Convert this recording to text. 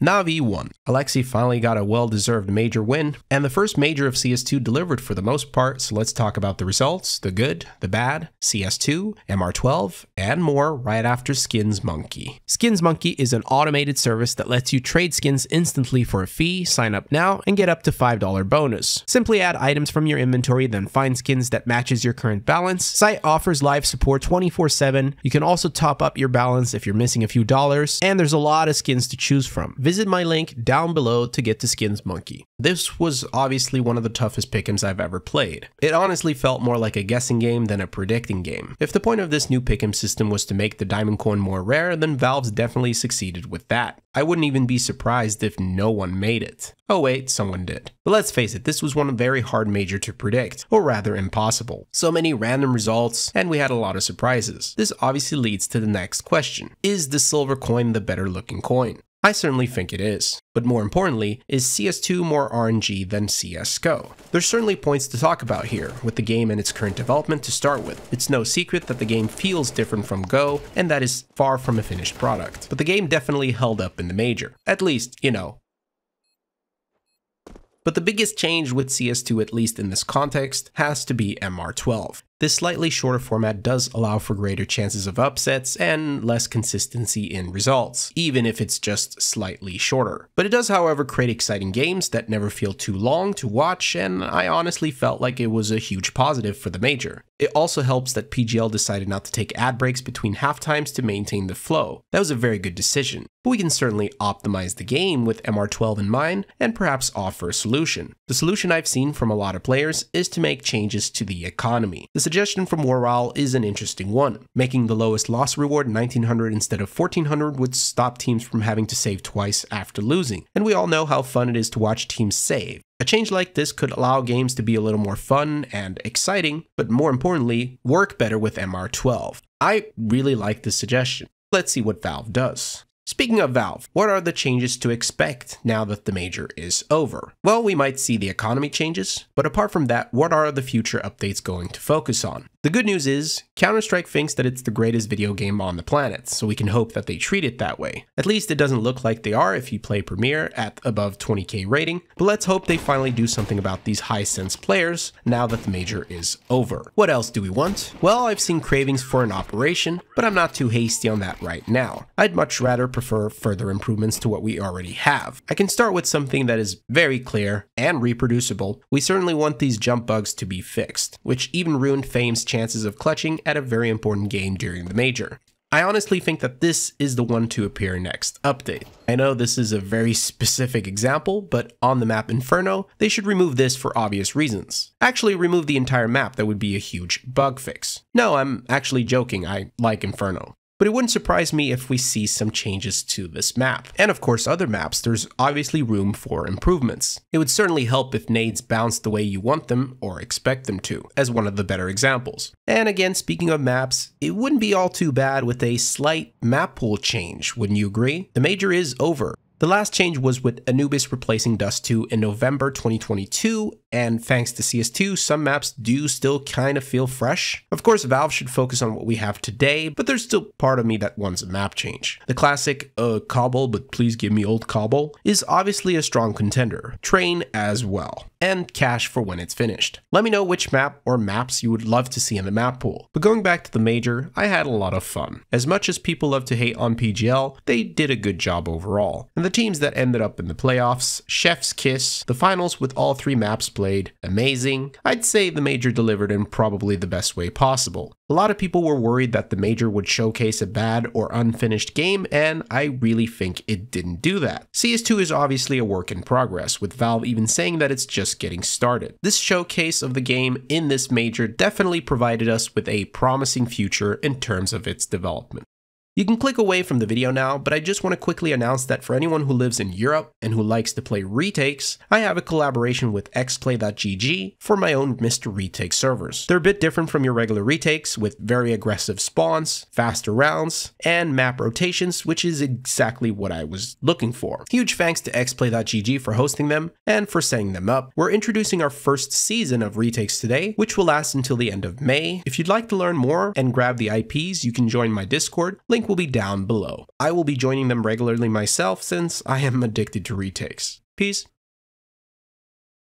Na'Vi won. Alexei finally got a well-deserved major win, and the first major of CS2 delivered for the most part, so let's talk about the results, the good, the bad, CS2, MR12, and more right after Skins Monkey. Skins Monkey is an automated service that lets you trade skins instantly for a fee, sign up now, and get up to $5 bonus. Simply add items from your inventory, then find skins that matches your current balance. Site offers live support 24/7. You can also top up your balance if you're missing a few dollars, and there's a lot of skins to choose from. Visit my link down below to get to Skins Monkey. This was obviously one of the toughest pick'ems I've ever played. It honestly felt more like a guessing game than a predicting game. If the point of this new pick'em system was to make the diamond coin more rare, then Valve's definitely succeeded with that. I wouldn't even be surprised if no one made it. Oh wait, someone did. But let's face it, this was one very hard major to predict, or rather impossible. So many random results, and we had a lot of surprises. This obviously leads to the next question. Is the silver coin the better looking coin? I certainly think it is. But more importantly, is CS2 more RNG than CSGO? There's certainly points to talk about here, with the game and its current development to start with. It's no secret that the game feels different from Go, and that is far from a finished product. But the game definitely held up in the major. At least, you know. But the biggest change with CS2, at least in this context, has to be MR12. This slightly shorter format does allow for greater chances of upsets and less consistency in results, even if it's just slightly shorter. But it does, however, create exciting games that never feel too long to watch, and I honestly felt like it was a huge positive for the major. It also helps that PGL decided not to take ad breaks between halftimes to maintain the flow. That was a very good decision. But we can certainly optimize the game with MR12 in mind and perhaps offer a solution. The solution I've seen from a lot of players is to make changes to the economy. The suggestion from Warral is an interesting one. Making the lowest loss reward 1900 instead of 1400 would stop teams from having to save twice after losing, and we all know how fun it is to watch teams save. A change like this could allow games to be a little more fun and exciting, but more importantly, work better with MR12. I really like this suggestion. Let's see what Valve does. Speaking of Valve, what are the changes to expect now that the major is over? Well, we might see the economy changes, but apart from that, what are the future updates going to focus on? The good news is, Counter-Strike thinks that it's the greatest video game on the planet, so we can hope that they treat it that way. At least it doesn't look like they are if you play Premier at above 20k rating, but let's hope they finally do something about these high-sense players now that the major is over. What else do we want? Well, I've seen cravings for an operation, but I'm not too hasty on that right now. I'd much rather prefer further improvements to what we already have. I can start with something that is very clear and reproducible. We certainly want these jump bugs to be fixed, which even ruined Fame's chances of clutching at a very important game during the major. I honestly think that this is the one to appear next update. I know this is a very specific example, but on the map Inferno, they should remove this for obvious reasons. Actually remove the entire map, that would be a huge bug fix. No, I'm actually joking, I like Inferno. But it wouldn't surprise me if we see some changes to this map. And of course other maps, there's obviously room for improvements. It would certainly help if nades bounce the way you want them or expect them to, as one of the better examples. And again, speaking of maps, it wouldn't be all too bad with a slight map pool change, wouldn't you agree? The major is over. The last change was with Anubis replacing Dust 2 in November 2022, and thanks to CS2, some maps do still kind of feel fresh. Of course, Valve should focus on what we have today, but there's still part of me that wants a map change. The classic, Cobble, but please give me old Cobble, is obviously a strong contender. Train as well. And Cache for when it's finished. Let me know which map or maps you would love to see in the map pool. But going back to the major, I had a lot of fun. As much as people love to hate on PGL, they did a good job overall. And the teams that ended up in the playoffs, chef's kiss, the finals with all 3 maps played, amazing. I'd say the major delivered in probably the best way possible. A lot of people were worried that the major would showcase a bad or unfinished game, and I really think it didn't do that. CS2 is obviously a work in progress, with Valve even saying that it's just getting started. This showcase of the game in this major definitely provided us with a promising future in terms of its development. You can click away from the video now, but I just want to quickly announce that for anyone who lives in Europe and who likes to play retakes, I have a collaboration with xplay.gg for my own Mr. Retake servers. They're a bit different from your regular retakes, with very aggressive spawns, faster rounds, and map rotations, which is exactly what I was looking for. Huge thanks to xplay.gg for hosting them and for setting them up. We're introducing our first season of retakes today, which will last until the end of May. If you'd like to learn more and grab the IPs, you can join my Discord, link link will be down below. I will be joining them regularly myself since I am addicted to retakes. Peace.